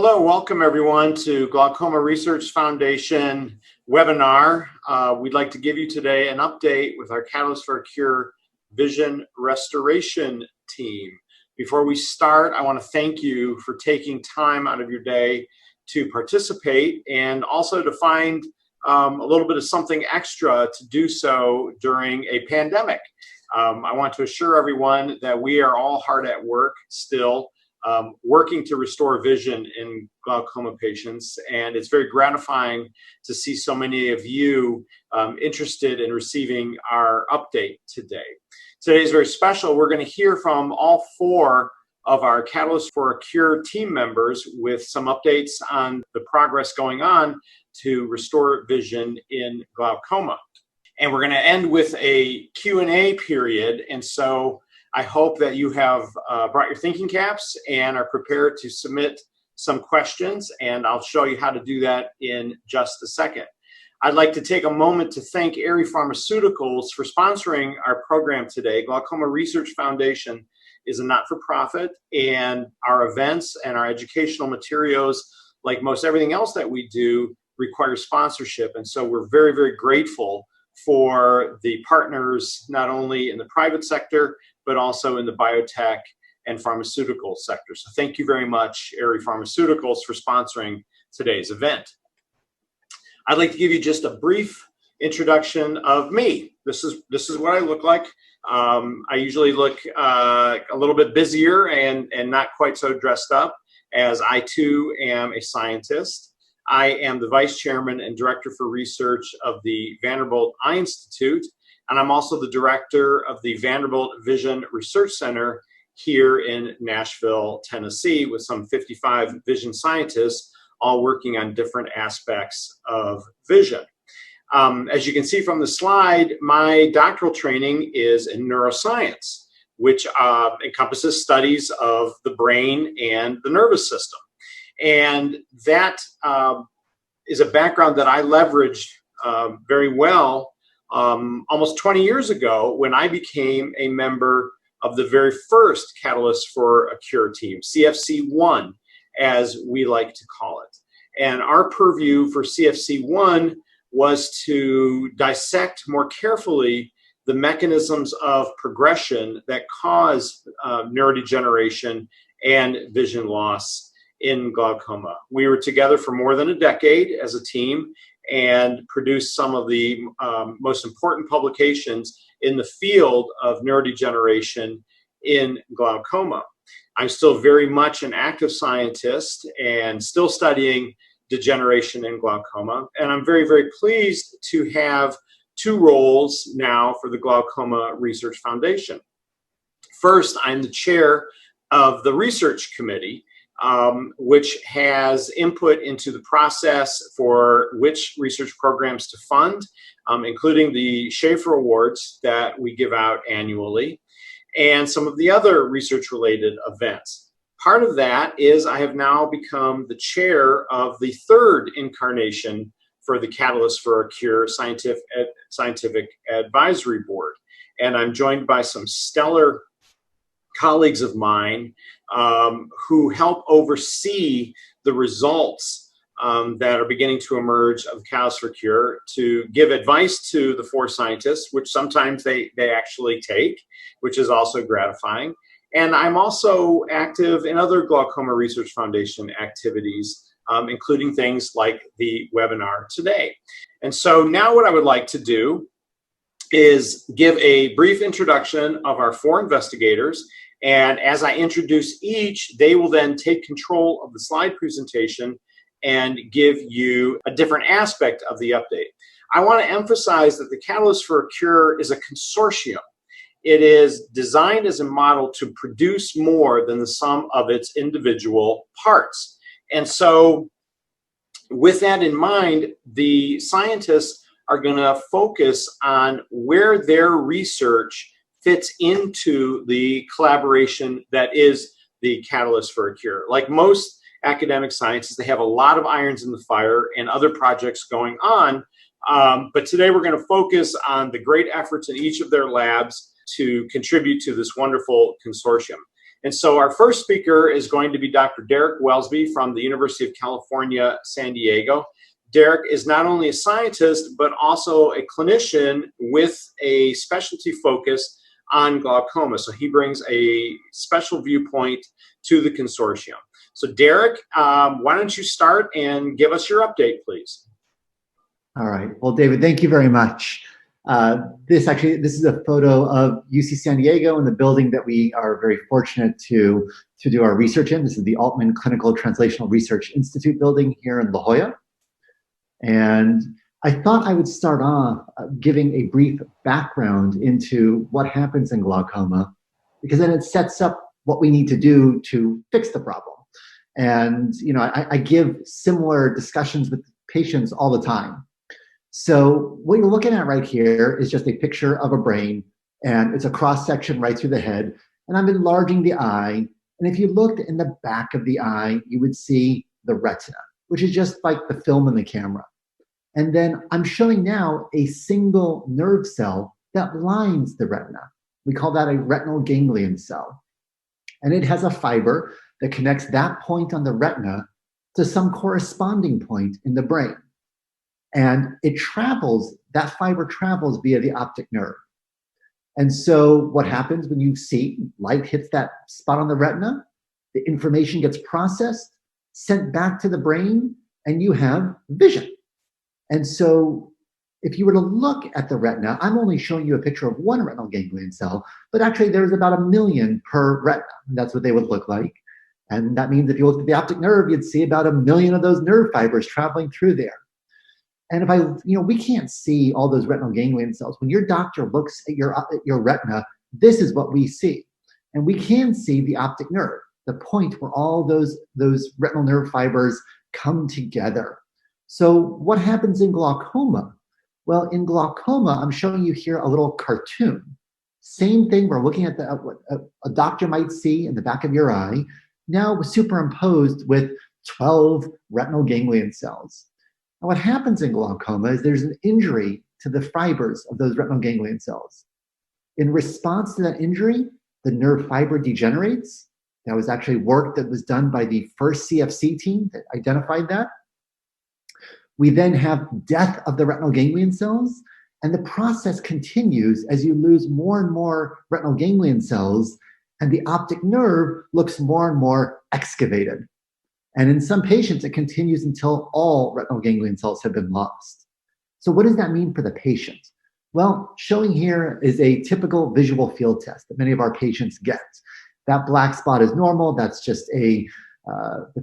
Hello, welcome everyone to Glaucoma Research Foundation webinar. We'd like to give you today an update with our Catalyst for a Cure vision restoration team. Before we start, I want to thank you for taking time out of your day to participate and also to find a little bit of something extra to do so during a pandemic. I want to assure everyone that we are all hard at work still, working to restore vision in glaucoma patients, and it's very gratifying to see so many of you interested in receiving our update today. Today is very special. We're going to hear from all four of our Catalyst for a Cure team members with some updates on the progress going on to restore vision in glaucoma. And we're going to end with a Q&A period, and so I hope that you have brought your thinking caps and are prepared to submit some questions, and I'll show you how to do that in just a second. I'd like to take a moment to thank Aerie Pharmaceuticals for sponsoring our program today. Glaucoma Research Foundation is a not-for-profit, and our events and our educational materials, like most everything else that we do, require sponsorship, and so we're very, very grateful for the partners, not only in the private sector, but also in the biotech and pharmaceutical sector. So thank you very much, Aerie Pharmaceuticals, for sponsoring today's event. I'd like to give you just a brief introduction of me. This is what I look like. I usually look a little bit busier and not quite so dressed up, as I too am a scientist. I am the Vice Chairman and Director for Research of the Vanderbilt Eye Institute, and I'm also the Director of the Vanderbilt Vision Research Center here in Nashville, Tennessee, with some 55 vision scientists all working on different aspects of vision. As you can see from the slide, my doctoral training is in neuroscience, which encompasses studies of the brain and the nervous system. And that is a background that I leveraged very well almost 20 years ago when I became a member of the very first Catalyst for a Cure team, CFC1, as we like to call it. And our purview for CFC1 was to dissect more carefully the mechanisms of progression that cause neurodegeneration and vision loss in glaucoma. We were together for more than a decade as a team and produced some of the most important publications in the field of neurodegeneration in glaucoma. I'm still very much an active scientist and still studying degeneration in glaucoma, and I'm very, very pleased to have two roles now for the Glaucoma Research Foundation. First, I'm the chair of the research committee, which has input into the process for which research programs to fund, including the Schaefer Awards that we give out annually, and some of the other research-related events. Part of that is I have now become the chair of the third incarnation for the Catalyst for a Cure Scientific Advisory Board. And I'm joined by some stellar colleagues of mine who help oversee the results that are beginning to emerge of Catalyst for Cure, to give advice to the four scientists, which sometimes they actually take, which is also gratifying. And I'm also active in other Glaucoma Research Foundation activities, including things like the webinar today. And so now what I would like to do is give a brief introduction of our four investigators. And as I introduce each, they will then take control of the slide presentation and give you a different aspect of the update. I want to emphasize that the Catalyst for a Cure is a consortium. It is designed as a model to produce more than the sum of its individual parts. And so with that in mind, the scientists are going to focus on where their research fits into the collaboration that is the Catalyst for a Cure. Like most academic sciences, they have a lot of irons in the fire and other projects going on. But today we're going to focus on the great efforts in each of their labs to contribute to this wonderful consortium. And so our first speaker is going to be Dr. Derek Wellsby from the University of California, San Diego. Derek is not only a scientist, but also a clinician with a specialty focus on glaucoma. So he brings a special viewpoint to the consortium. So Derek, why don't you start and give us your update, please? All right. Well, David, thank you very much. This is a photo of UC San Diego and the building that we are very fortunate to do our research in. This is the Altman Clinical Translational Research Institute building here in La Jolla. And I thought I would start off giving a brief background into what happens in glaucoma, because then it sets up what we need to do to fix the problem. And I give similar discussions with patients all the time. So what you're looking at right here is just a picture of a brain, and it's a cross section right through the head. And I'm enlarging the eye. And if you looked in the back of the eye, you would see the retina, which is just like the film in the camera. And then I'm showing now a single nerve cell that lines the retina. We call that a retinal ganglion cell. And it has a fiber that connects that point on the retina to some corresponding point in the brain. And that fiber travels via the optic nerve. And so what happens when you see light hits that spot on the retina, the information gets processed, sent back to the brain, and you have vision. And so if you were to look at the retina, I'm only showing you a picture of one retinal ganglion cell, but actually there's about 1 million per retina. And that's what they would look like. And that means if you looked at the optic nerve, you'd see about 1 million of those nerve fibers traveling through there. And we can't see all those retinal ganglion cells. When your doctor looks at your retina, this is what we see. And we can see the optic nerve, the point where all those retinal nerve fibers come together. So what happens in glaucoma? Well, in glaucoma, I'm showing you here a little cartoon. Same thing, we're looking at what a doctor might see in the back of your eye, now superimposed with 12 retinal ganglion cells. Now, what happens in glaucoma is there's an injury to the fibers of those retinal ganglion cells. In response to that injury, the nerve fiber degenerates. That was actually work that was done by the first CFC team that identified that. We then have death of the retinal ganglion cells, and the process continues as you lose more and more retinal ganglion cells, and the optic nerve looks more and more excavated. And in some patients, it continues until all retinal ganglion cells have been lost. So what does that mean for the patient? Well, showing here is a typical visual field test that many of our patients get. That black spot is normal. That's just the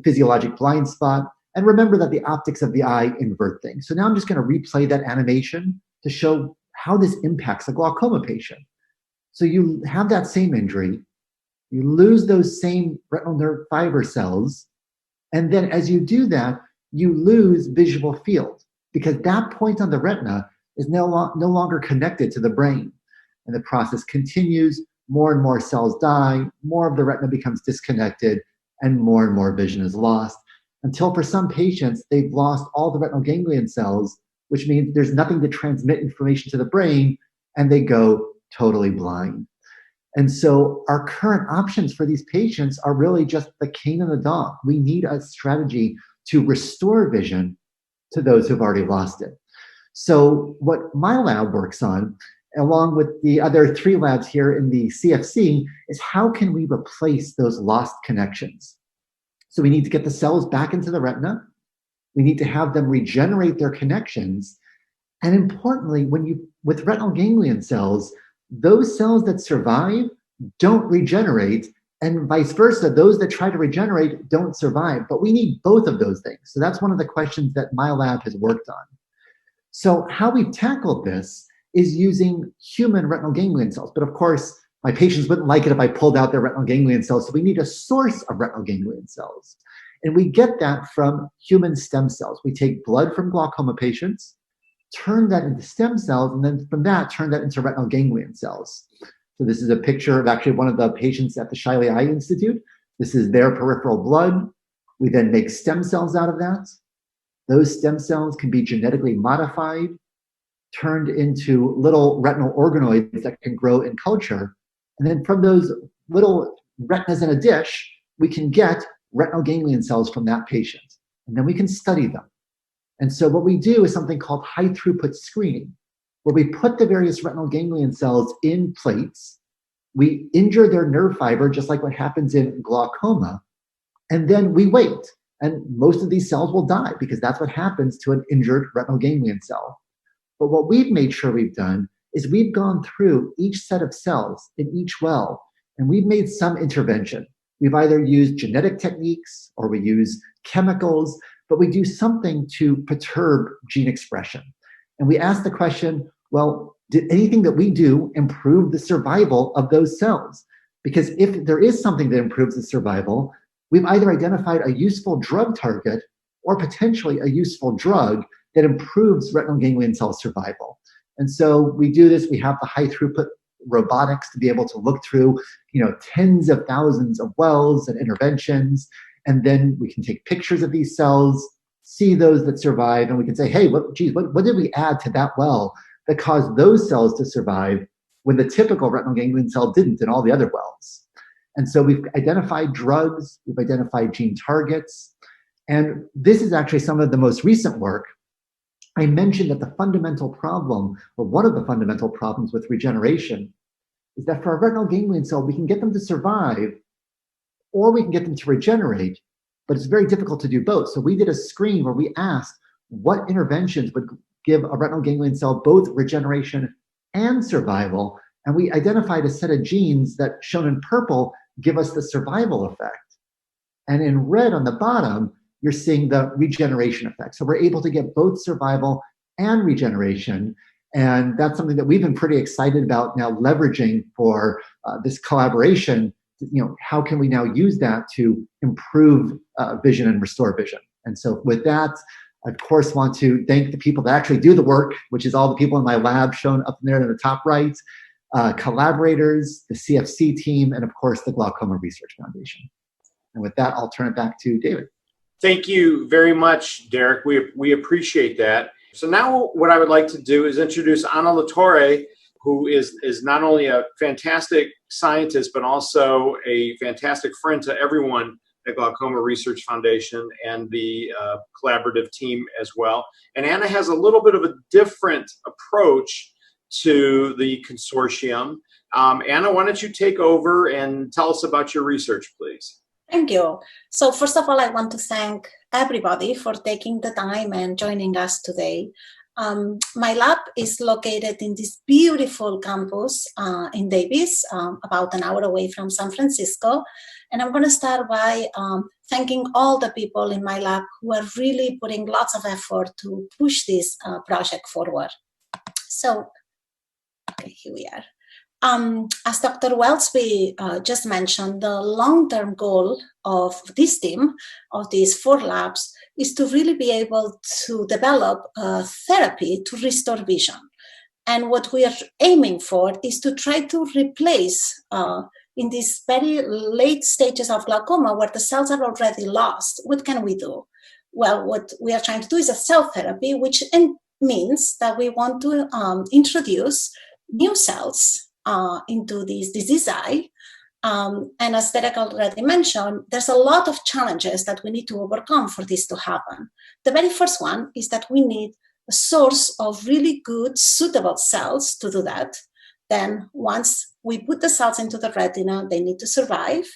physiologic blind spot. And remember that the optics of the eye invert things. So now I'm just going to replay that animation to show how this impacts a glaucoma patient. So you have that same injury, you lose those same retinal nerve fiber cells, and then as you do that, you lose visual field because that point on the retina is no longer connected to the brain. And the process continues, more and more cells die, more of the retina becomes disconnected, and more vision is lost. Until for some patients, they've lost all the retinal ganglion cells, which means there's nothing to transmit information to the brain, and they go totally blind. And so our current options for these patients are really just the cane and the dog. We need a strategy to restore vision to those who've already lost it. So what my lab works on, along with the other 3 labs here in the CFC, is how can we replace those lost connections? So we need to get the cells back into the retina. We need to have them regenerate their connections. And importantly, with retinal ganglion cells, those cells that survive don't regenerate, and vice versa, those that try to regenerate don't survive. But we need both of those things. So that's one of the questions that my lab has worked on. So how we've tackled this is using human retinal ganglion cells. But of course, my patients wouldn't like it if I pulled out their retinal ganglion cells, so we need a source of retinal ganglion cells. And we get that from human stem cells. We take blood from glaucoma patients, turn that into stem cells, and then from that, turn that into retinal ganglion cells. So this is a picture of actually one of the patients at the Shiley Eye Institute. This is their peripheral blood. We then make stem cells out of that. Those stem cells can be genetically modified, turned into little retinal organoids that can grow in culture. And then from those little retinas in a dish, we can get retinal ganglion cells from that patient, and then we can study them. And so what we do is something called high throughput screening, where we put the various retinal ganglion cells in plates, we injure their nerve fiber, just like what happens in glaucoma, and then we wait. And most of these cells will die because that's what happens to an injured retinal ganglion cell. But what we've made sure we've done is we've gone through each set of cells in each well, and we've made some intervention. We've either used genetic techniques or we use chemicals, but we do something to perturb gene expression. And we ask the question, well, did anything that we do improve the survival of those cells? Because if there is something that improves the survival, we've either identified a useful drug target or potentially a useful drug that improves retinal ganglion cell survival. And so we do this. We have the high throughput robotics to be able to look through, tens of thousands of wells and interventions. And then we can take pictures of these cells, see those that survive, and we can say, hey, what did we add to that well that caused those cells to survive when the typical retinal ganglion cell didn't in all the other wells? And so we've identified drugs, we've identified gene targets, and this is actually some of the most recent work. I mentioned that the fundamental problem, or one of the fundamental problems with regeneration, is that for a retinal ganglion cell, we can get them to survive, or we can get them to regenerate, but it's very difficult to do both. So we did a screen where we asked what interventions would give a retinal ganglion cell both regeneration and survival, and we identified a set of genes that, shown in purple, give us the survival effect. And in red on the bottom, you're seeing the regeneration effect. So we're able to get both survival and regeneration. And that's something that we've been pretty excited about now leveraging for this collaboration. How can we now use that to improve vision and restore vision? And so with that, I of course want to thank the people that actually do the work, which is all the people in my lab shown up there in the top right, collaborators, the CFC team, and of course the Glaucoma Research Foundation. And with that, I'll turn it back to David. Thank you very much, Derek. We appreciate that. So now what I would like to do is introduce Anna La Torre, who is not only a fantastic scientist, but also a fantastic friend to everyone at Glaucoma Research Foundation and the collaborative team as well. And Anna has a little bit of a different approach to the consortium. Anna, why don't you take over and tell us about your research, please? Thank you. So first of all, I want to thank everybody for taking the time and joining us today. My lab is located in this beautiful campus in Davis, about an hour away from San Francisco. And I'm going to start by thanking all the people in my lab who are really putting lots of effort to push this project forward. So, okay, here we are. As Dr. Wellsby just mentioned, the long-term goal of this team, of these 4 labs, is to really be able to develop a therapy to restore vision. And what we are aiming for is to try to replace, in these very late stages of glaucoma where the cells are already lost, what can we do? Well, what we are trying to do is a cell therapy, which means that we want to introduce new cells into this disease eye. And as Derek already mentioned, there's a lot of challenges that we need to overcome for this to happen. The very first one is that we need a source of really good, suitable cells to do that. Then once we put the cells into the retina, they need to survive,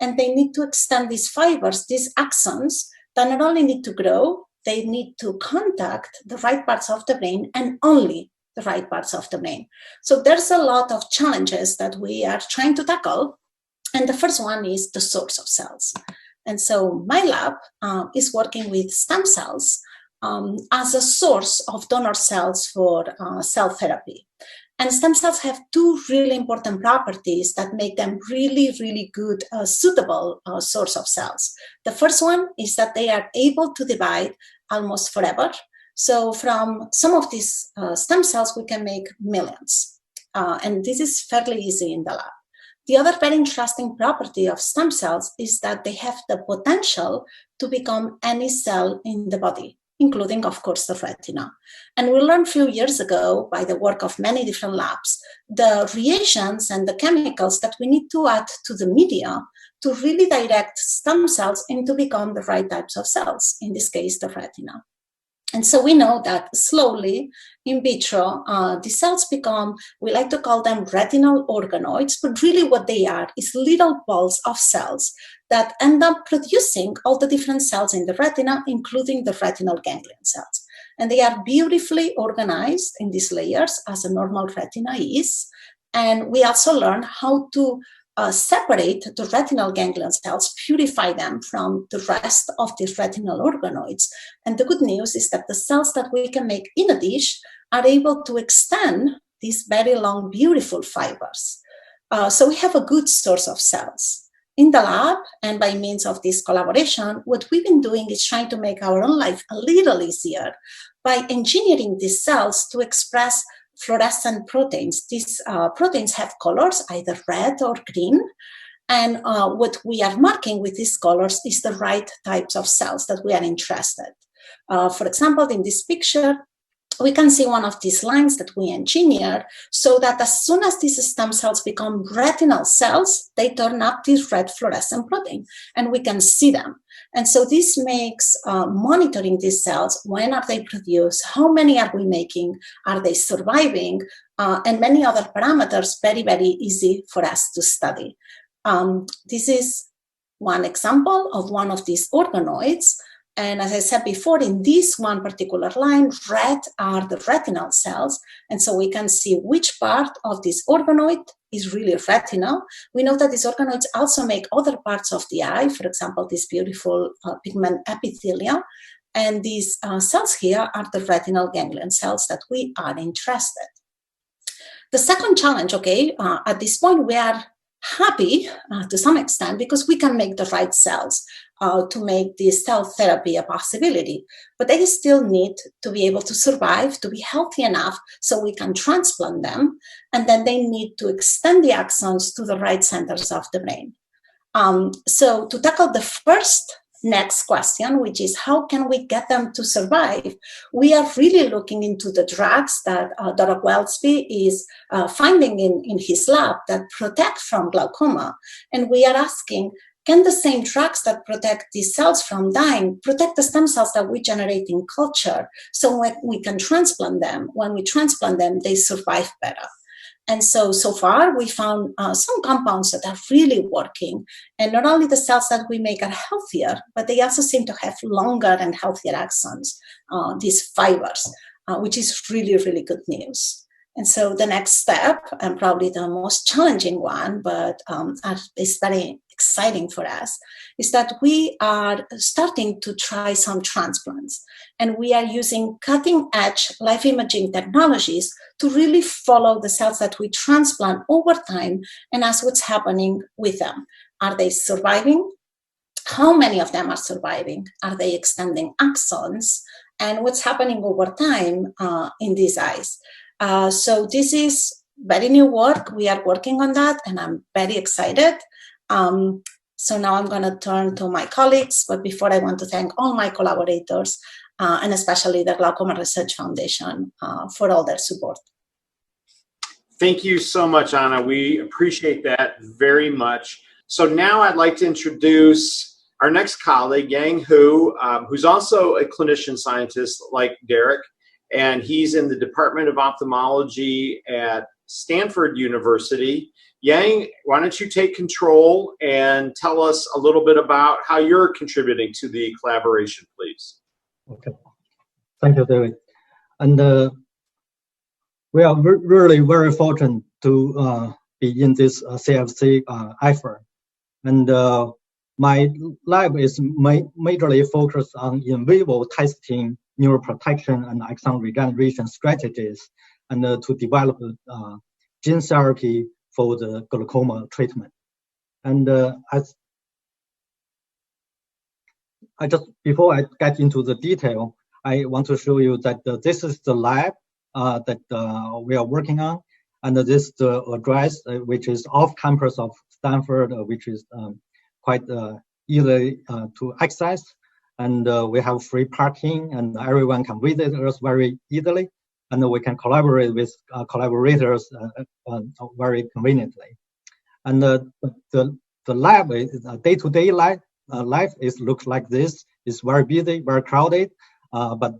and they need to extend these fibers, these axons, that not only need to grow, they need to contact the right parts of the brain and only the right parts of the brain. So there's a lot of challenges that we are trying to tackle. And the first one is the source of cells. And so my lab is working with stem cells as a source of donor cells for cell therapy. And stem cells have 2 really important properties that make them really, really good, suitable source of cells. The first one is that they are able to divide almost forever. So from some of these stem cells, we can make millions. And this is fairly easy in the lab. The other very interesting property of stem cells is that they have the potential to become any cell in the body. including, of course, the retina. And we learned a few years ago by the work of many different labs, the reagents and the chemicals that we need to add to the media to really direct stem cells into become the right types of cells, in this case, the retina. And so we know that slowly, in vitro, the cells become, we like to call them retinal organoids, but really what they are is little balls of cells that end up producing all the different cells in the retina, including the retinal ganglion cells. And they are beautifully organized in these layers, as a normal retina is. And we also learn how to separate the retinal ganglion cells, purify them from the rest of the retinal organoids. And the good news is that the cells that we can make in a dish are able to extend these very long, beautiful fibers. So we have a good source of cells. In the lab, and by means of this collaboration, what we've been doing is trying to make our own life a little easier by engineering these cells to express fluorescent proteins. These proteins have colors, either red or green. And what we are marking with these colors is the right types of cells that we are interested. For example, in this picture, we can see one of these lines that we engineered so that as soon as these stem cells become retinal cells, they turn up this red fluorescent protein and we can see them. And so this makes monitoring these cells, when are they produced, how many are we making, are they surviving, and many other parameters very, very easy for us to study. This is one example of one of these organoids. And as I said before, in this one particular line, red are the retinal cells. And so we can see which part of this organoid is really retinal. We know that these organoids also make other parts of the eye, for example, this beautiful pigment epithelia. And these cells here are the retinal ganglion cells that we are interested. The second challenge, at this point, we are happy to some extent because we can make the right cells to make this cell therapy a possibility. But they still need to be able to survive, to be healthy enough so we can transplant them. And then they need to extend the axons to the right centers of the brain. So to tackle the first next question, which is how can we get them to survive, we are really looking into the drugs that Derek Wellsby is finding in his lab that protect from glaucoma. And we are asking, can the same drugs that protect these cells from dying protect the stem cells that we generate in culture so when we can transplant them? When we transplant them, they survive better. And so far, we found some compounds that are really working. And not only the cells that we make are healthier, but they also seem to have longer and healthier axons, these fibers, which is really, really good news. And so the next step, and probably the most challenging one, but is very exciting for us, is that we are starting to try some transplants. And we are using cutting-edge life imaging technologies to really follow the cells that we transplant over time and ask what's happening with them. Are they surviving? How many of them are surviving? Are they extending axons? And what's happening over time in these eyes? So this is very new work. We are working on that, and I'm very excited. So now I'm going to turn to my colleagues, but before I want to thank all my collaborators, and especially the Glaucoma Research Foundation for all their support. Thank you so much, Anna. We appreciate that very much. So now I'd like to introduce our next colleague, Yang Hu, who's also a clinician scientist like Derek, and he's in the Department of Ophthalmology at Stanford University. Yang, why don't you take control and tell us a little bit about how you're contributing to the collaboration, please. Okay. Thank you, David. And we are really very fortunate to be in this CFC effort. And my lab is majorly focused on in vivo testing neuroprotection and axon regeneration strategies, and to develop gene therapy for the glaucoma treatment. And before I get into the detail, I want to show you that this is the lab that we are working on, and this is the address, which is off campus of Stanford, which is quite easy to access. and we have free parking, and everyone can visit us very easily, and we can collaborate with collaborators very conveniently. And the lab is day-to-day life looks like this. It's very busy, very crowded, but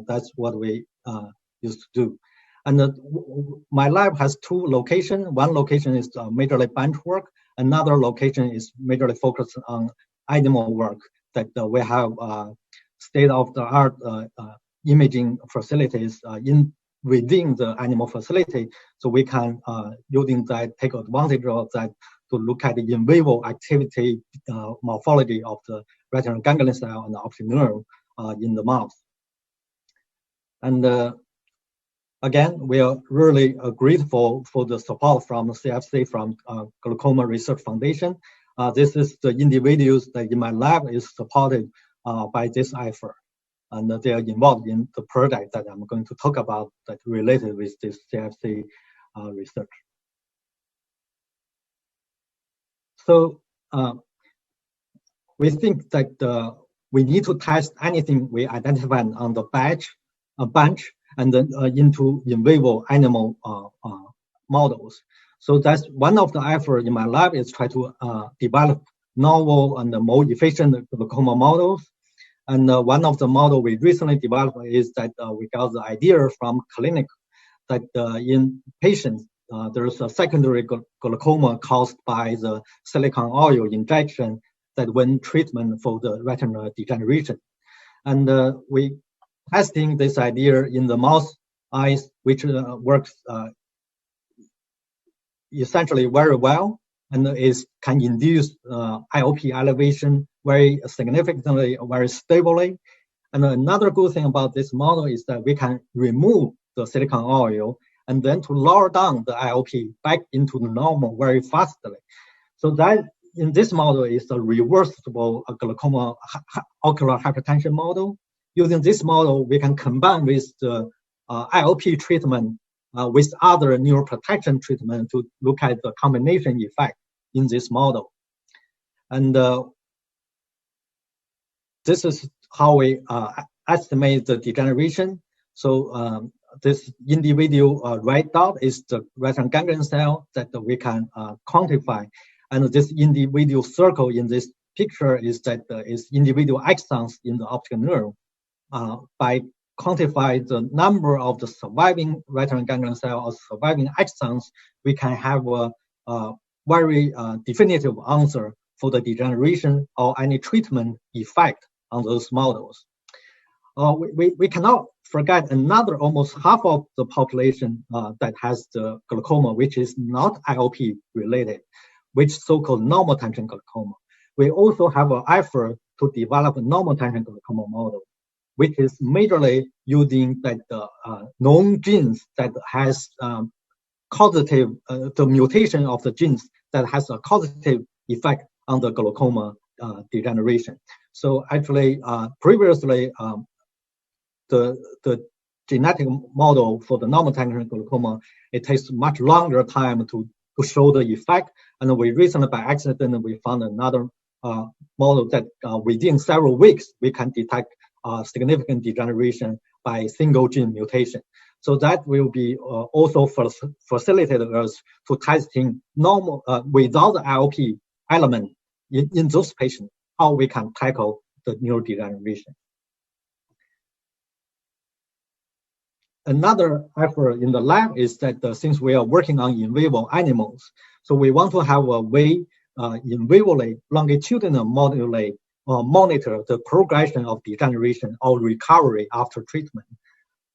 that's what we used to do. And my lab has two locations. One location is majorly bench work. Another location is majorly focused on animal work. That we have state-of-the-art imaging facilities within the animal facility, so we can using that, take advantage of that to look at the in vivo activity morphology of the retinal ganglion cell and the optic nerve in the mouse. And again, we are really grateful for the support from CFC, from Glaucoma Research Foundation. This is the individuals that in my lab is supported by this effort. And they are involved in the project that I'm going to talk about that related with this CFC research. So we think that we need to test anything we identify on the bench and then into in vivo animal models. So that's one of the efforts in my lab is try to develop novel and more efficient glaucoma models. And one of the model we recently developed is that we got the idea from clinic that in patients, there's a secondary glaucoma caused by the silicone oil injection that when treatment for the retinal degeneration. And we testing this idea in the mouse eyes, which works essentially very well, and can induce IOP elevation very significantly, very stably. And another good thing about this model is that we can remove the silicone oil and then to lower down the IOP back into the normal very fastly. So that in this model is a reversible glaucoma ocular hypertension model. Using this model, we can combine with the IOP treatment with other neuroprotection treatment to look at the combination effect in this model. And this is how we estimate the degeneration. So this individual red dot is the retinal ganglion cell that we can quantify. And this individual circle in this picture is that is individual axons in the optic nerve. By quantify the number of the surviving retinal ganglion cell or surviving axons, we can have a very definitive answer for the degeneration or any treatment effect on those models. We cannot forget another almost half of the population that has the glaucoma, which is not IOP related, which is so-called normal tension glaucoma. We also have an effort to develop a normal tension glaucoma model, which is majorly using that known genes that has causative, the mutation of the genes that has a causative effect on the glaucoma degeneration. So actually, previously, the genetic model for the normal tension glaucoma, it takes much longer time to show the effect. And we recently, by accident, we found another model that within several weeks, we can detect significant degeneration by single gene mutation. So that will be also facilitate us to testing normal without the IOP element in those patients, how we can tackle the neurodegeneration. Another effort in the lab is that since we are working on in vivo animals, so we want to have a way in vivo longitudinal modulate or monitor the progression of degeneration or recovery after treatment.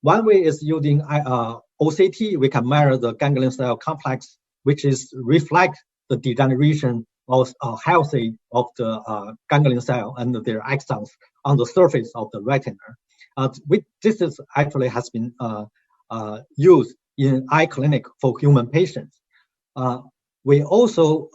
One way is using OCT. We can measure the ganglion cell complex, which is reflect the degeneration of healthy of the ganglion cell and their axons on the surface of the retina. This is actually has been used in eye clinic for human patients. We also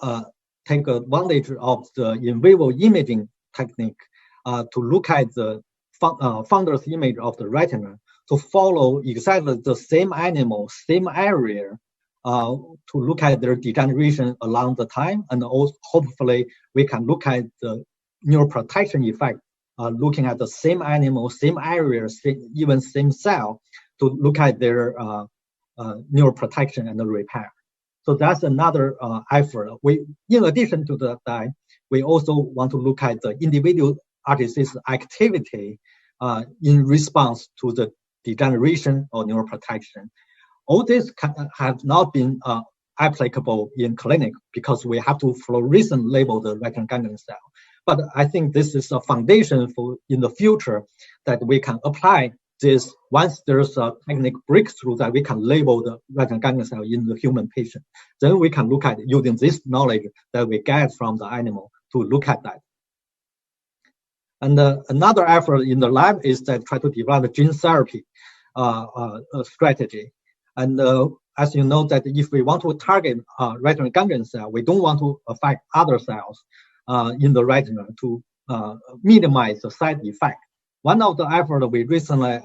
take advantage of the in vivo imaging technique to look at the fundus image of the retina to follow exactly the same animal, same area, to look at their degeneration along the time, and also hopefully we can look at the neuroprotection effect looking at the same animal, same area, even same cell, to look at their neuroprotection and the repair. So that's another effort. In addition to that, we also want to look at the individual artists' activity in response to the degeneration or neuroprotection. All this have not been applicable in clinic because we have to fluorescent label the retinal ganglion cell. But I think this is a foundation for in the future that we can apply this once there's a technical breakthrough that we can label the retinal ganglion cell in the human patient. Then we can look at using this knowledge that we get from the animal to look at that. And another effort in the lab is that try to develop a gene therapy strategy. And as you know, that if we want to target retinal ganglion cell, we don't want to affect other cells in the retina to minimize the side effect. One of the efforts we recently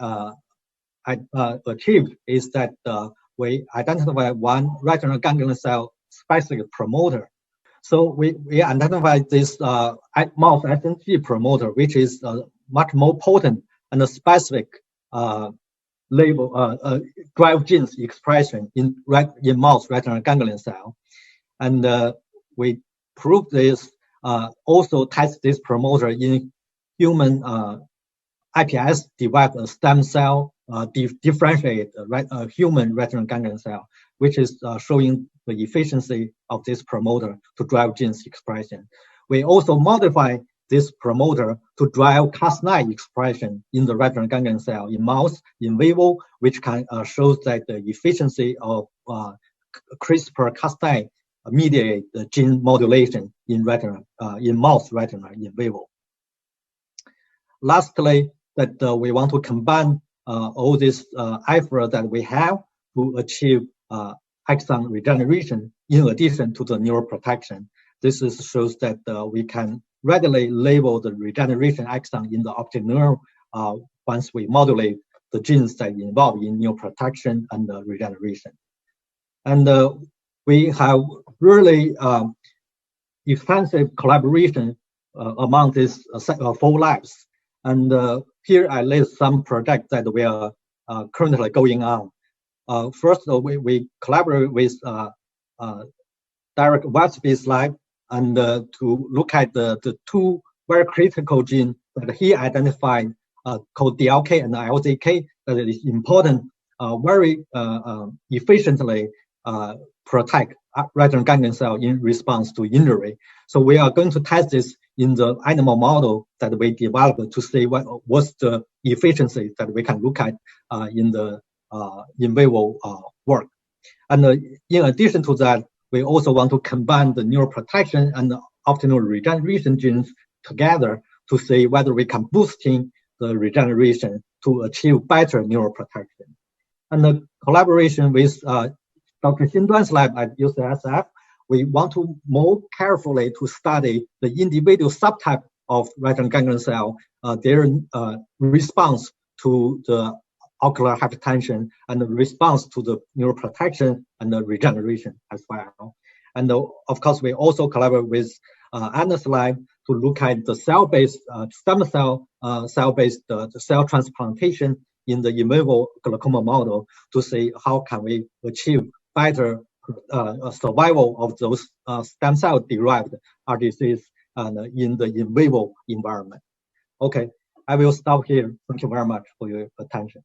achieved is that we identify one retinal ganglion cell specific promoter. So we identified this mouse SNG promoter, which is much more potent and a specific drive genes expression in mouse retinal ganglion cell. And we proved this, also test this promoter in human iPS developed stem cell differentiate human retinal ganglion cell, which is showing the efficiency of this promoter to drive genes expression. We also modify this promoter to drive Cas9 expression in the retinal ganglion cell in mouse in vivo, which can shows that the efficiency of CRISPR-Cas9 mediate the gene modulation in retina, in mouse retina in vivo. Lastly, that we want to combine all this effort that we have to achieve axon regeneration in addition to the neuroprotection. This shows that we can readily label the regeneration axon in the optic nerve once we modulate the genes that involve in neuroprotection and regeneration. And we have really extensive collaboration among these 4 labs. And here I list some projects that we are currently going on. First, we collaborate with Derek Wellsby's lab and to look at the 2 very critical genes that he identified called DLK and LZK that is important, very efficiently protect retinal ganglion cell in response to injury. So we are going to test this in the animal model that we developed to see what's the efficiency that we can look at in the in vivo work. And in addition to that, we also want to combine the neuroprotection and the optimal regeneration genes together to see whether we can boosting the regeneration to achieve better neuroprotection. And the collaboration with Dr. Xin Ding's lab at UCSF, we want to more carefully to study the individual subtype of retinal ganglion cell, their response to the ocular hypertension and the response to the neuroprotection and the regeneration as well. And of course, we also collaborate with Anna's lab to look at the cell-based stem cell, cell-based cell transplantation in the in vivo glaucoma model to see how can we achieve better survival of those stem cell derived RDCs in the in vivo environment. Okay, I will stop here. Thank you very much for your attention.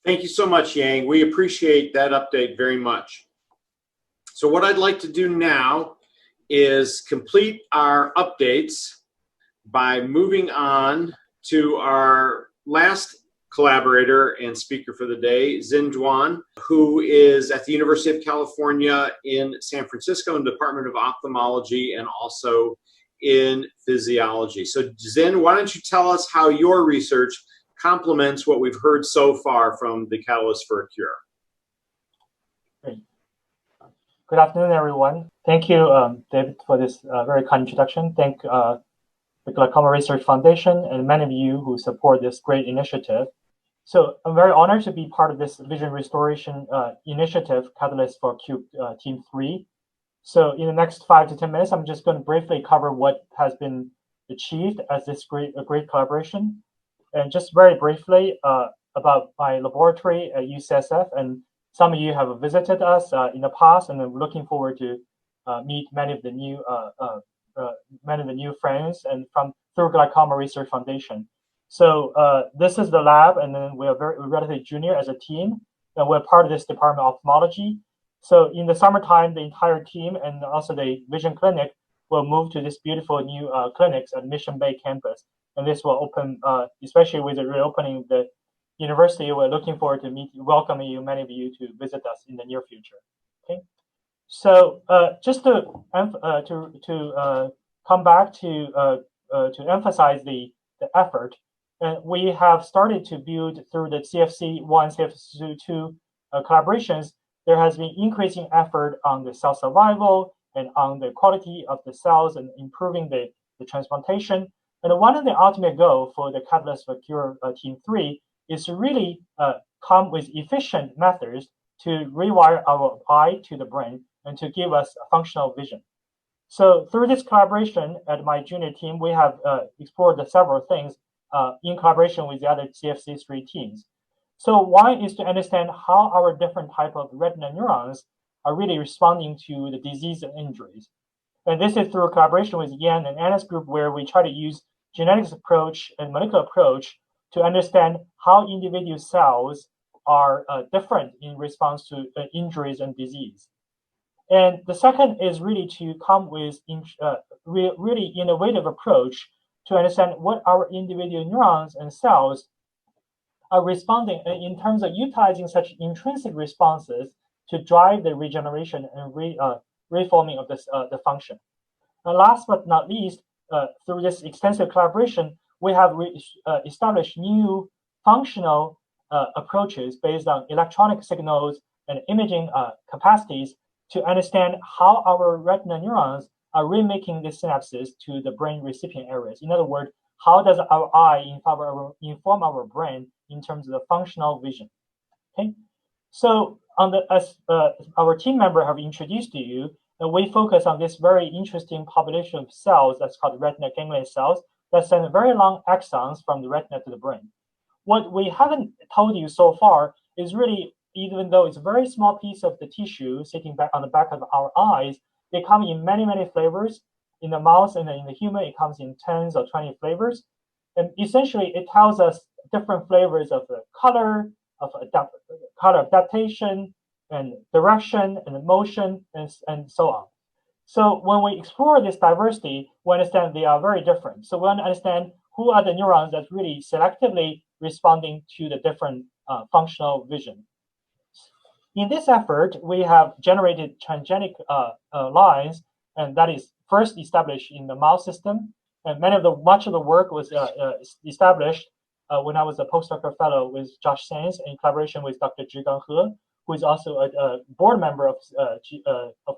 Thank you so much, Yang. We appreciate that update very much. So what I'd like to do now is complete our updates by moving on to our last collaborator and speaker for the day, Xin Ding, who is at the University of California in San Francisco in the Department of Ophthalmology and also in physiology. So Xin, why don't you tell us how your research complements what we've heard so far from the Catalyst for a Cure. Great. Good afternoon, everyone. Thank you, David, for this very kind introduction. Thank the Glaucoma Research Foundation and many of you who support this great initiative. So I'm very honored to be part of this vision restoration initiative, Catalyst for Cure Team 3. So in the next 5 to 10 minutes, I'm just going to briefly cover what has been achieved as this great collaboration. And just very briefly about my laboratory at UCSF, and some of you have visited us in the past, and I'm looking forward to meet many of the new friends and through Glaucoma Research Foundation. So this is the lab, and then we're relatively junior as a team, and we're part of this department of ophthalmology. So in the summertime, the entire team and also the vision clinic will move to this beautiful new clinics at Mission Bay campus. And this will open, especially with the reopening of the university. We're looking forward to welcoming you, many of you, to visit us in the near future. Okay. So just to come back to emphasize the effort, we have started to build through the CFC1, CFC2 collaborations. There has been increasing effort on the cell survival and on the quality of the cells and improving the transplantation. And one of the ultimate goals for the Catalyst for Cure Team 3 is to really come with efficient methods to rewire our eye to the brain and to give us a functional vision. So through this collaboration at my junior team, we have explored several things in collaboration with the other CFC3 teams. So one is to understand how our different type of retinal neurons are really responding to the disease and injuries. And this is through a collaboration with Yan and Anna's group, where we try to use genetics approach and molecular approach to understand how individual cells are different in response to injuries and disease. And the second is really to come with really innovative approach to understand what our individual neurons and cells are responding in terms of utilizing such intrinsic responses to drive the regeneration and reforming of the function. And last but not least, through this extensive collaboration, we have established new functional approaches based on electronic signals and imaging capacities to understand how our retinal neurons are remaking the synapses to the brain recipient areas. In other words, how does our eye inform our brain in terms of the functional vision? Okay, so as our team member have introduced to you, we focus on this very interesting population of cells that's called retinal ganglion cells that send very long axons from the retina to the brain. What we haven't told you so far is really, even though it's a very small piece of the tissue sitting back on the back of our eyes, they come in many, many flavors. In the mouse and in the human, it comes in 10 or 20 flavors. And essentially, it tells us different flavors of the color, of color adaptation, and direction, and motion, and so on. So when we explore this diversity, we understand they are very different. So we want to understand who are the neurons that really selectively responding to the different functional vision. In this effort, we have generated transgenic lines, and that is first established in the mouse system. And much of the work was established when I was a postdoctoral fellow with Josh Sands in collaboration with Dr. Zhigang He, who is also a board member of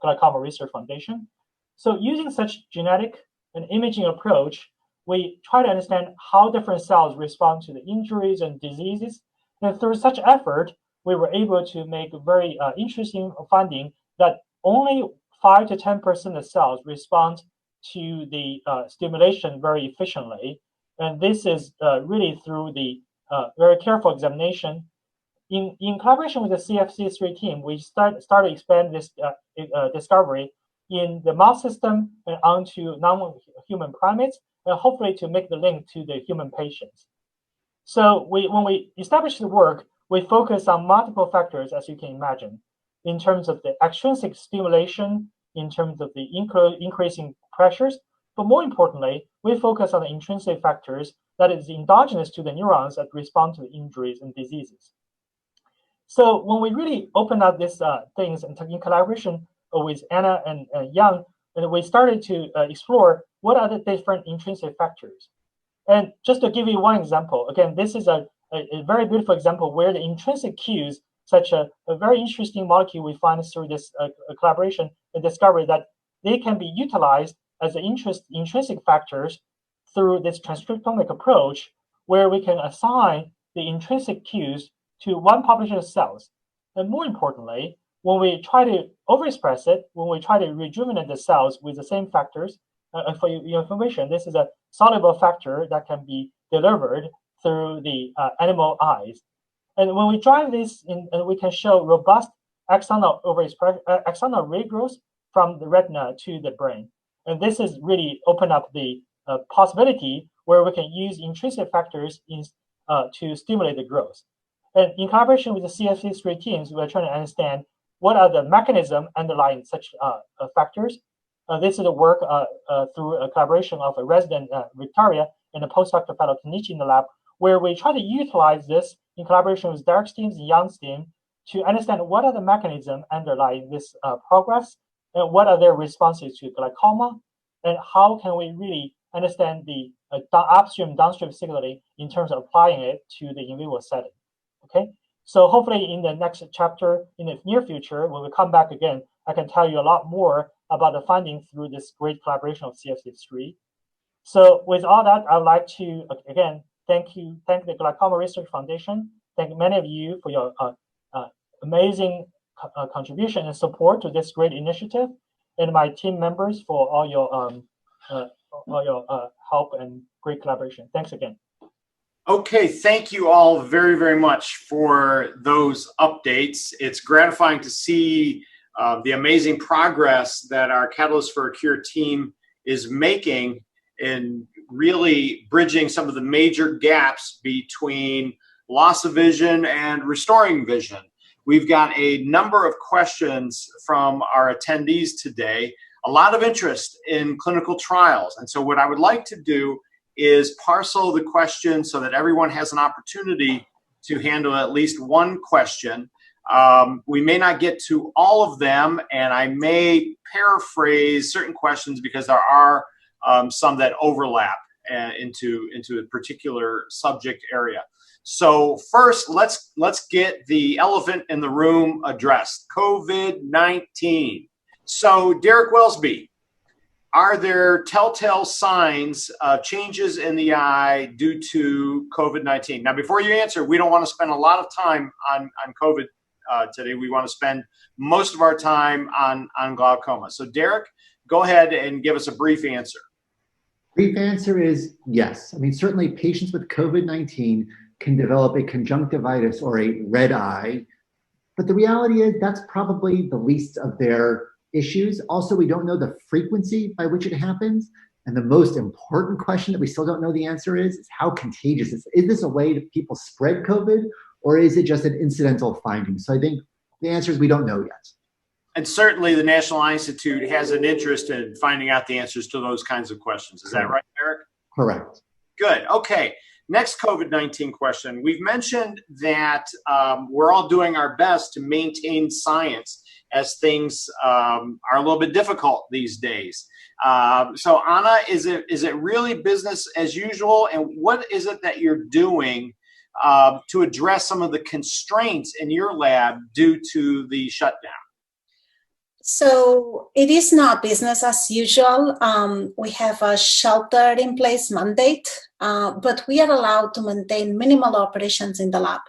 Glaucoma Research Foundation. So using such genetic and imaging approach, we try to understand how different cells respond to the injuries and diseases. And through such effort, we were able to make a very interesting finding that only 5 to 10% of cells respond to the stimulation very efficiently. And this is really through the very careful examination. In collaboration with the CFC3 team, we started to expand this discovery in the mouse system and onto non-human primates, and hopefully to make the link to the human patients. So when we established the work, we focus on multiple factors, as you can imagine, in terms of the extrinsic stimulation, in terms of the increasing pressures, but more importantly, we focus on the intrinsic factors that is endogenous to the neurons that respond to the injuries and diseases. So when we really opened up these things and in collaboration with Anna and Yang, and we started to explore what are the different intrinsic factors. And just to give you one example, again, this is a very beautiful example where the intrinsic cues, such a very interesting molecule we find through this collaboration and discovery that they can be utilized as the intrinsic factors through this transcriptomic approach, where we can assign the intrinsic cues to one population of cells. And more importantly, when we try to overexpress it, when we try to rejuvenate the cells with the same factors, for your information, this is a soluble factor that can be delivered through the animal eyes. And when we drive this in, we can show robust axonal axonal regrowth from the retina to the brain. And this is really open up the possibility where we can use intrinsic factors to stimulate the growth. And in collaboration with the CFC3 teams, we're trying to understand what are the mechanisms underlying such factors. This is the work through a collaboration of a resident, Victoria, and a postdoctoral fellow, Kenichi, in the lab, where we try to utilize this in collaboration with Derek's teams and Yang's team to understand what are the mechanisms underlying this progress, and what are their responses to glaucoma, and how can we really understand the upstream, downstream signaling in terms of applying it to the in vivo setting. Okay, so hopefully in the next chapter, in the near future, when we come back again, I can tell you a lot more about the findings through this great collaboration of CFC3. So with all that, I would like to, again, thank the Glaucoma Research Foundation, thank many of you for your amazing contribution and support to this great initiative, and my team members for all your help and great collaboration. Thanks again. Okay, thank you all very, very much for those updates. It's gratifying to see the amazing progress that our Catalyst for a Cure team is making in really bridging some of the major gaps between loss of vision and restoring vision. We've got a number of questions from our attendees today, a lot of interest in clinical trials. And so what I would like to do is parcel the questions so that everyone has an opportunity to handle at least one question. We may not get to all of them, and I may paraphrase certain questions because there are some that overlap into a particular subject area. So first, let's get the elephant in the room addressed, COVID-19. So Derek Wellsby, are there telltale signs of changes in the eye due to COVID-19? Now, before you answer, we don't want to spend a lot of time on COVID today. We want to spend most of our time on glaucoma. So Derek, go ahead and give us a brief answer. Brief answer is yes. I mean, certainly patients with COVID-19 can develop a conjunctivitis or a red eye, but the reality is that's probably the least of their issues. Also, we don't know the frequency by which it happens. And the most important question that we still don't know the answer is how contagious is it? Is this a way that people spread COVID, or is it just an incidental finding? So I think the answer is we don't know yet. And certainly the National Eye Institute has an interest in finding out the answers to those kinds of questions. Is that right, Eric? Correct. Good. Okay. Next COVID-19 question. We've mentioned that we're all doing our best to maintain science as things are a little bit difficult these days. So Anna, is it really business as usual? And what is it that you're doing to address some of the constraints in your lab due to the shutdown? So it is not business as usual. We have a shelter-in-place mandate, but we are allowed to maintain minimal operations in the lab,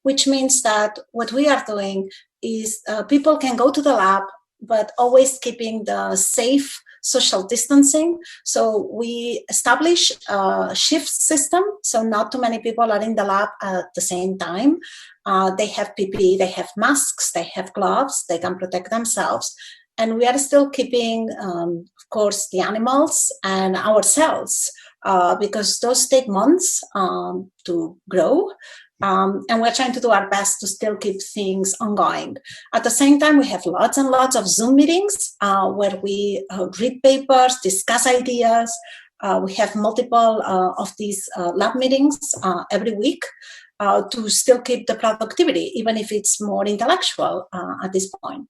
which means that what we are doing is people can go to the lab, but always keeping the safe social distancing. So we establish a shift system, so not too many people are in the lab at the same time. They have PPE, they have masks, they have gloves, they can protect themselves. And we are still keeping, of course, the animals and ourselves, because those take months to grow. And we're trying to do our best to still keep things ongoing. At the same time, we have lots and lots of Zoom meetings where we read papers, discuss ideas. We have multiple of these lab meetings every week to still keep the productivity, even if it's more intellectual at this point.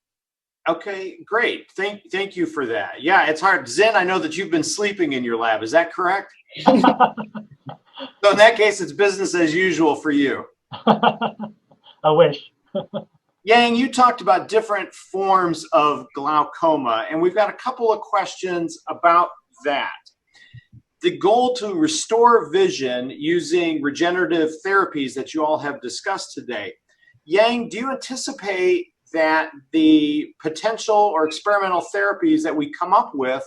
Okay, great. Thank you for that. Yeah, it's hard. Xin, I know that you've been sleeping in your lab. Is that correct? So in that case, it's business as usual for you. I wish. Yang, you talked about different forms of glaucoma, and we've got a couple of questions about that. The goal to restore vision using regenerative therapies that you all have discussed today. Yang, do you anticipate that the potential or experimental therapies that we come up with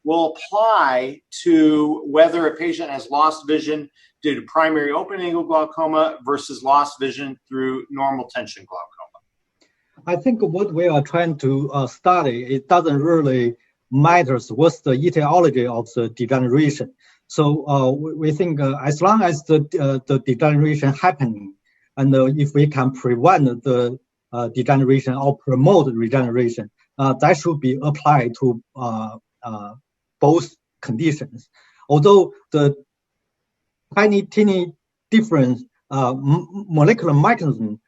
will apply to whether a patient has lost vision due to primary open-angle glaucoma versus lost vision through normal tension glaucoma? I think what we are trying to study, it doesn't really matter what's the etiology of the degeneration. So we think as long as the degeneration happening, and if we can prevent the degeneration or promote regeneration, that should be applied to both conditions. Although the tiny difference molecular mechanism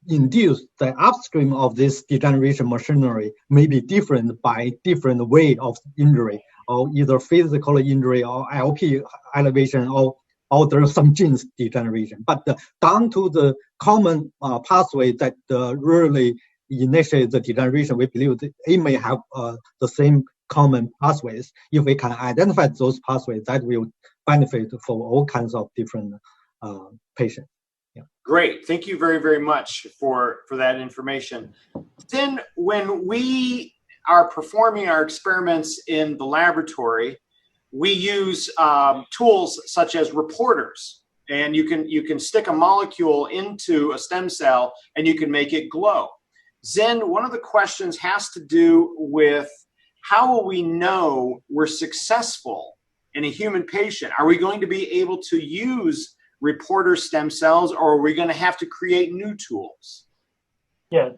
induce the upstream of this degeneration machinery may be different by different way of injury, or either physical injury or LP elevation, or there's some genes degeneration. But down to the common pathway that really initiate the degeneration, we believe that it may have the same common pathways. If we can identify those pathways, that will benefit for all kinds of different patients. Yeah. Great. Thank you very, very much for that information. Then when we are performing our experiments in the laboratory, we use tools such as reporters, and you can stick a molecule into a stem cell and you can make it glow. Xin, one of the questions has to do with how will we know we're successful in a human patient? Are we going to be able to use reporter stem cells, or are we going to have to create new tools? Yeah,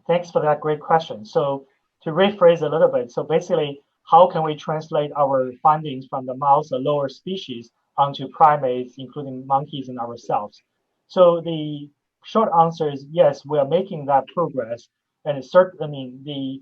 thanks for that great question. So to rephrase a little bit, so basically, how can we translate our findings from the mouse or lower species onto primates, including monkeys and ourselves? So the short answer is yes, we are making that progress, and it's certainly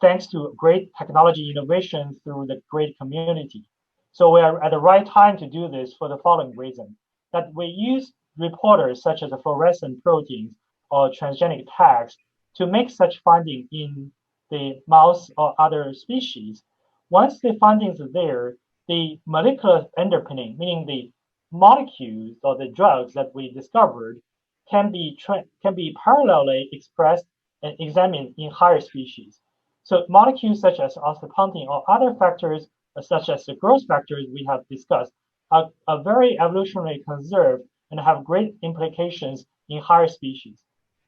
thanks to great technology innovation through the great community. So we are at the right time to do this for the following reason: that we use reporters such as the fluorescent proteins or transgenic tags to make such finding in the mouse or other species. Once the findings are there, the molecular underpinning, meaning the molecules or the drugs that we discovered, can be parallelly expressed and examined in higher species. So molecules such as osteopontin or other factors such as the growth factors we have discussed are very evolutionarily conserved and have great implications in higher species.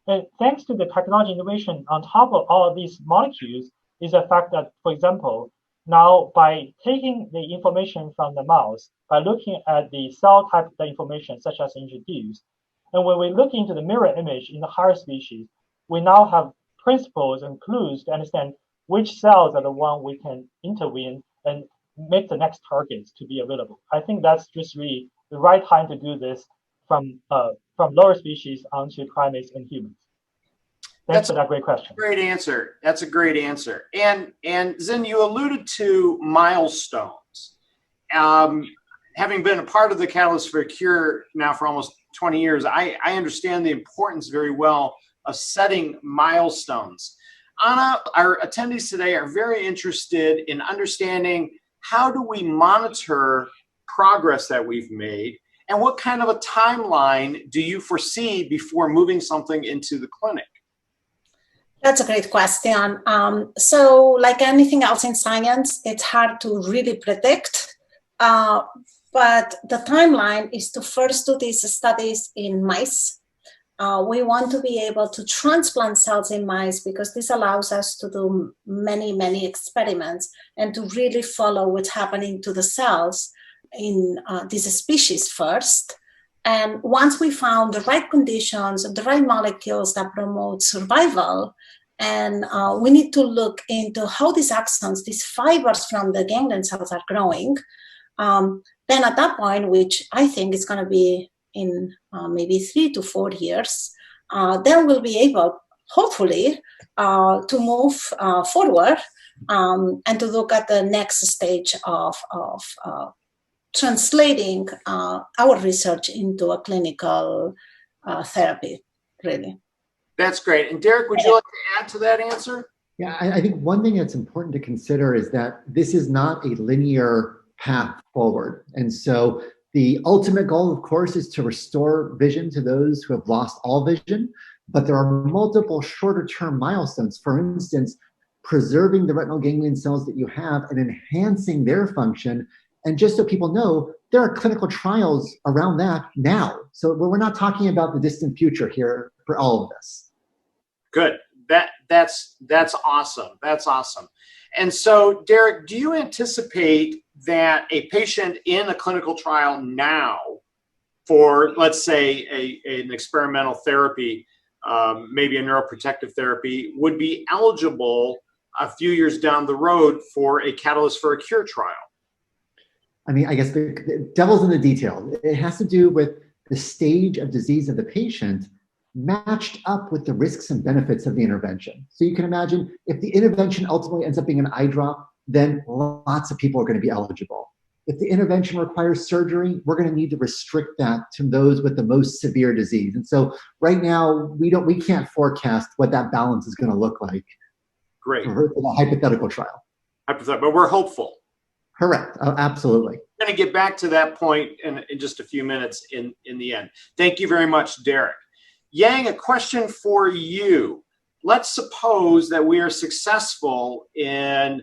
And thanks to the technology innovation on top of all of these molecules is the fact that, for example, now by taking the information from the mouse, by looking at the cell type of information such as introduced, and when we look into the mirror image in the higher species, we now have principles and clues to understand which cells are the one we can intervene and make the next targets to be available. I think that's just really the right time to do this from lower species onto primates and humans. Thanks for that great question. Great answer. That's a great answer. And Xin, you alluded to milestones. Having been a part of the Catalyst for a Cure now for almost 20 years, I understand the importance very well of setting milestones. Anna, our attendees today are very interested in understanding how do we monitor progress that we've made, and what kind of a timeline do you foresee before moving something into the clinic? That's a great question. So like anything else in science, it's hard to really predict, but the timeline is to first do these studies in mice. We want to be able to transplant cells in mice because this allows us to do many, many experiments and to really follow what's happening to the cells in this species first. And once we found the right conditions, the right molecules that promote survival, and we need to look into how these axons, these fibers from the ganglion cells are growing, then at that point, which I think is going to be in maybe 3 to 4 years, then we'll be able, hopefully, to move forward and to look at the next stage of translating our research into a clinical therapy, really. That's great. And Derek, would you like to add to that answer? Yeah, I think one thing that's important to consider is that this is not a linear path forward. And so the ultimate goal, of course, is to restore vision to those who have lost all vision, but there are multiple shorter term milestones. For instance, preserving the retinal ganglion cells that you have and enhancing their function. And just so people know, there are clinical trials around that now. So we're not talking about the distant future here for all of this. Good. That's awesome. That's awesome. And so, Derek, do you anticipate that a patient in a clinical trial now for, let's say, an experimental therapy, maybe a neuroprotective therapy, would be eligible a few years down the road for a Catalyst for a Cure trial? I mean, I guess the devil's in the detail. It has to do with the stage of disease of the patient matched up with the risks and benefits of the intervention. So you can imagine if the intervention ultimately ends up being an eye drop, then lots of people are going to be eligible. If the intervention requires surgery, we're going to need to restrict that to those with the most severe disease. And so right now, we can't forecast what that balance is going to look like. Great. For the hypothetical trial. But we're hopeful. Correct. Absolutely. We're going to get back to that point in just a few minutes in the end. Thank you very much, Derek. Yang, a question for you. Let's suppose that we are successful in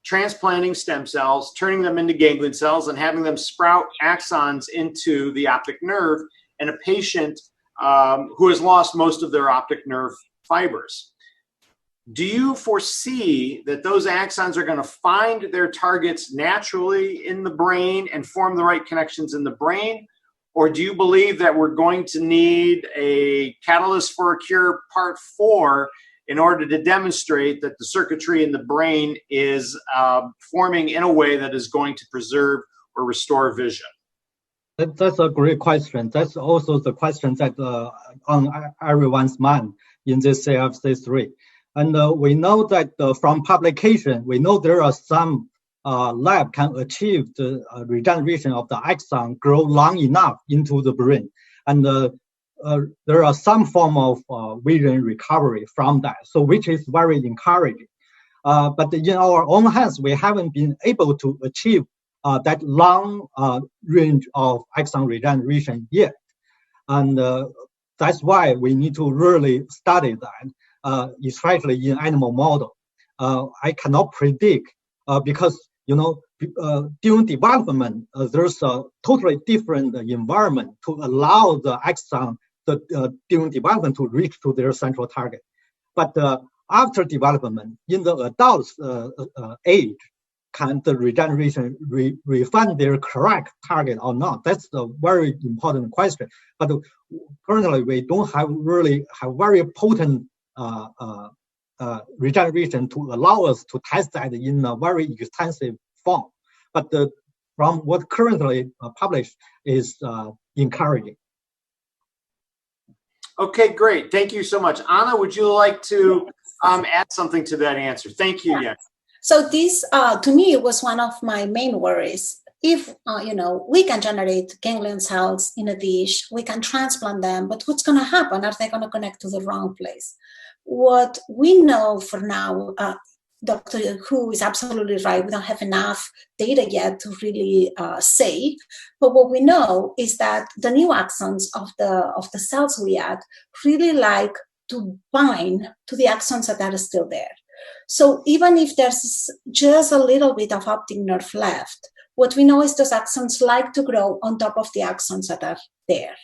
transplanting stem cells, turning them into ganglion cells, and having them sprout axons into the optic nerve in a patient who has lost most of their optic nerve fibers. Do you foresee that those axons are going to find their targets naturally in the brain and form the right connections in the brain? Or do you believe that we're going to need a Catalyst for a Cure Part 4 in order to demonstrate that the circuitry in the brain is forming in a way that is going to preserve or restore vision? That's a great question. That's also the question that on everyone's mind in this CFC3. And we know that from publication, we know there are some lab can achieve the regeneration of the axon grow long enough into the brain. And there are some form of vision recovery from that, so which is very encouraging. But in our own hands, we haven't been able to achieve that long range of axon regeneration yet. And that's why we need to really study that, especially in animal model. I cannot predict because during development, there's a totally different environment to allow the axon during development to reach to their central target. But after development, in the adult age, can the regeneration refine their correct target or not? That's a very important question. But currently, we don't really have very potent regeneration to allow us to test that in a very extensive form. But from what currently published is encouraging. Okay, great. Thank you so much. Anna, would you like to add something to that answer? Thank you, Yang. So this, to me, was one of my main worries. If, we can generate ganglion cells in a dish, we can transplant them, but what's going to happen? Are they going to connect to the wrong place? What we know for now, Dr. Hu is absolutely right. We don't have enough data yet to really say, but what we know is that the new axons of the cells we add really like to bind to the axons that are still there. So even if there's just a little bit of optic nerve left, what we know is those axons like to grow on top of the axons that are there.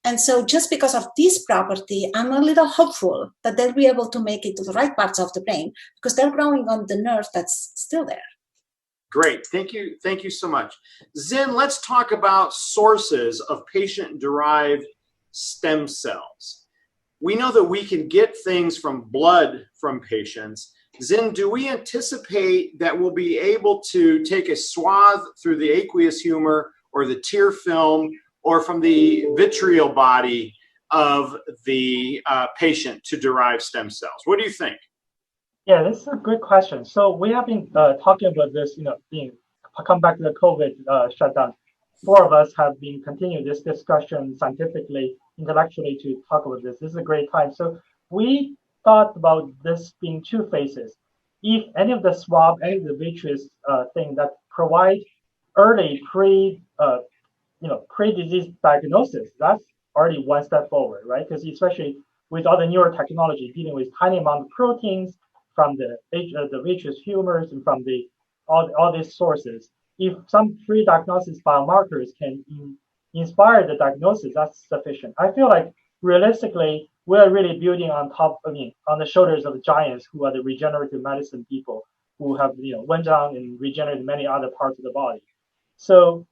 And so just because of this property, I'm a little hopeful that they'll be able to make it to the right parts of the brain because they're growing on the nerve that's still there. Great. Thank you. Thank you so much. Xin, let's talk about sources of patient-derived stem cells. We know that we can get things from blood from patients. Xin, do we anticipate that we'll be able to take a swath through the aqueous humor or the tear film or from the vitreal body of the patient to derive stem cells? What do you think? Yeah, this is a good question. So we have been talking about this, come back to the COVID shutdown. Four of us have been continuing this discussion scientifically, intellectually to talk about this. This is a great time. So we thought about this being two phases. If any of the swab, any of the vitreous thing that provide early pre-disease diagnosis, that's already one step forward, right? Because especially with all the newer technology dealing with tiny amount of proteins, from the vitreous tumors and from all these sources. If some pre-diagnosis biomarkers can inspire the diagnosis, that's sufficient. I feel like realistically, we're really building on the shoulders of the giants who are the regenerative medicine people who have went down and regenerated many other parts of the body. So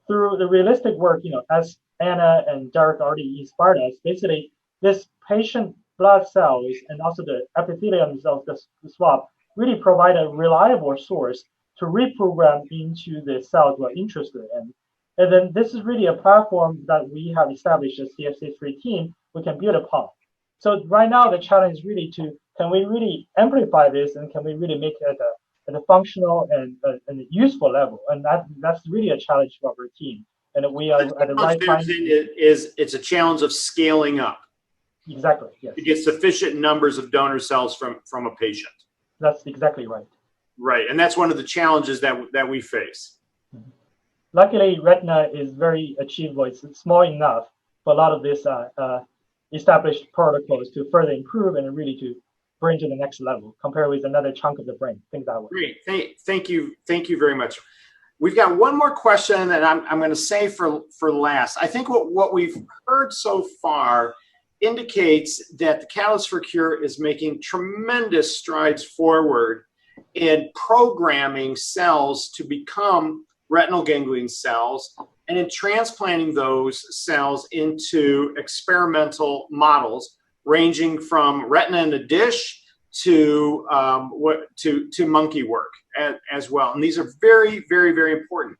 through the realistic work, as Anna and Derek already inspired us, basically this patient blood cells and also the epithelium of the swab really provide a reliable source to reprogram into the cells we're interested in. And then this is really a platform that we have established as CFC3 team we can build upon. So right now the challenge is really can we really amplify this and can we really make it at a functional and useful level? And that's really a challenge for our team. And we are at the right time. It's a challenge of scaling up. Exactly, yes. To get sufficient numbers of donor cells from a patient. That's exactly right. Right, and that's one of the challenges that we face. Mm-hmm. Luckily, retina is very achievable. It's small enough for a lot of these established protocols to further improve and really to bring to the next level, compared with another chunk of the brain. Think that way. Great, thank you very much. We've got one more question that I'm going to save for last. I think what we've heard so far indicates that the Catalyst for Cure is making tremendous strides forward in programming cells to become retinal ganglion cells and in transplanting those cells into experimental models ranging from retina in a dish to monkey work as well. And these are very, very, very important.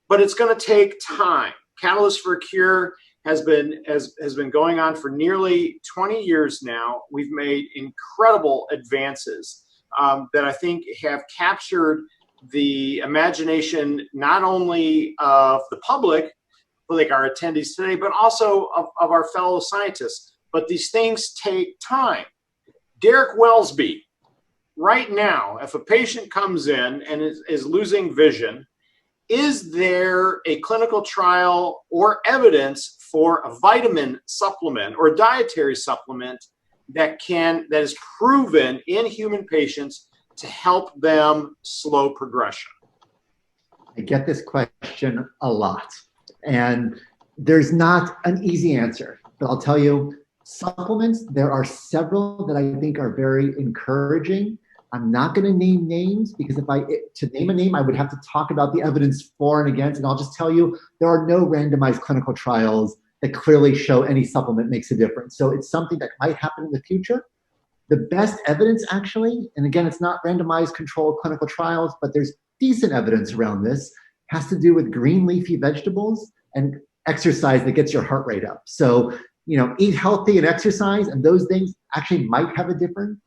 But it's going to take time. Catalyst for Cure has been going on for nearly 20 years now. We've made incredible advances that I think have captured the imagination not only of the public, like our attendees today, but also of our fellow scientists. But these things take time. Derek Wellsby, right now, if a patient comes in and is losing vision, is there a clinical trial or evidence for a vitamin supplement or dietary supplement that is proven in human patients to help them slow progression? I get this question a lot, and there's not an easy answer, but I'll tell you, supplements, there are several that I think are very encouraging. I'm not going to name names because to name a name, I would have to talk about the evidence for and against, and I'll just tell you there are no randomized clinical trials that clearly show any supplement makes a difference. So it's something that might happen in the future. The best evidence actually, and again, it's not randomized controlled clinical trials, but there's decent evidence around this, has to do with green leafy vegetables and exercise that gets your heart rate up. So, eat healthy and exercise, and those things actually might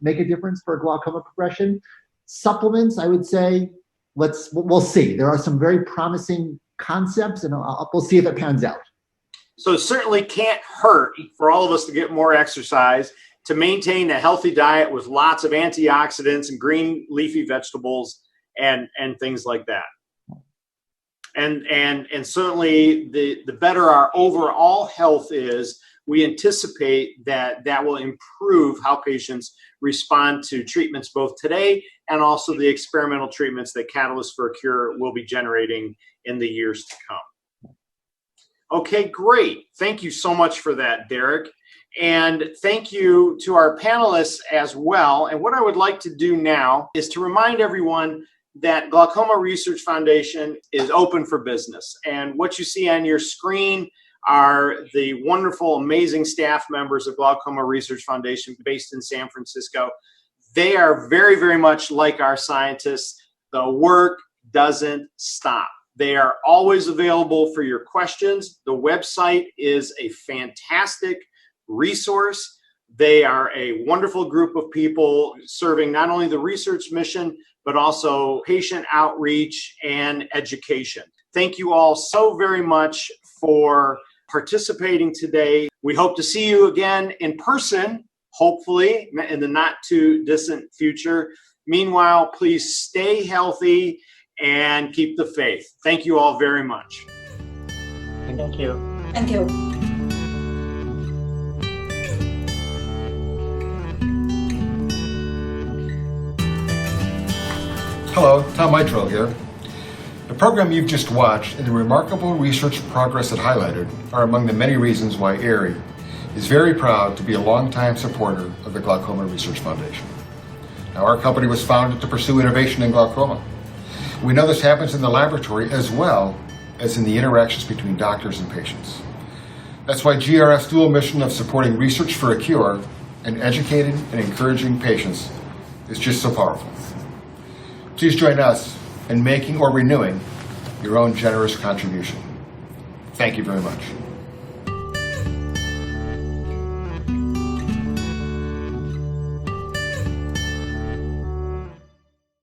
make a difference for glaucoma progression. Supplements, I would say, we'll see. There are some very promising concepts, and we'll see if it pans out. So it certainly can't hurt for all of us to get more exercise, to maintain a healthy diet with lots of antioxidants and green leafy vegetables and things like that. And certainly the better our overall health is, we anticipate that will improve how patients respond to treatments both today and also the experimental treatments that Catalyst for a Cure will be generating in the years to come. Okay, great. Thank you so much for that, Derek. And thank you to our panelists as well. And what I would like to do now is to remind everyone that Glaucoma Research Foundation is open for business. And what you see on your screen are the wonderful, amazing staff members of Glaucoma Research Foundation based in San Francisco. They are very, very much like our scientists. The work doesn't stop. They are always available for your questions. The website is a fantastic resource. They are a wonderful group of people serving not only the research mission, but also patient outreach and education. Thank you all so very much for participating today. We hope to see you again in person, hopefully in the not too distant future. Meanwhile, please stay healthy and keep the faith. Thank you all very much. Thank you. Thank you. Hello, Tom Mitro here. The program you've just watched and the remarkable research progress it highlighted are among the many reasons why ARI is very proud to be a longtime supporter of the Glaucoma Research Foundation. Now, our company was founded to pursue innovation in glaucoma. We know this happens in the laboratory as well as in the interactions between doctors and patients. That's why GRF's dual mission of supporting research for a cure and educating and encouraging patients is just so powerful. Please join us in making or renewing your own generous contribution. Thank you very much.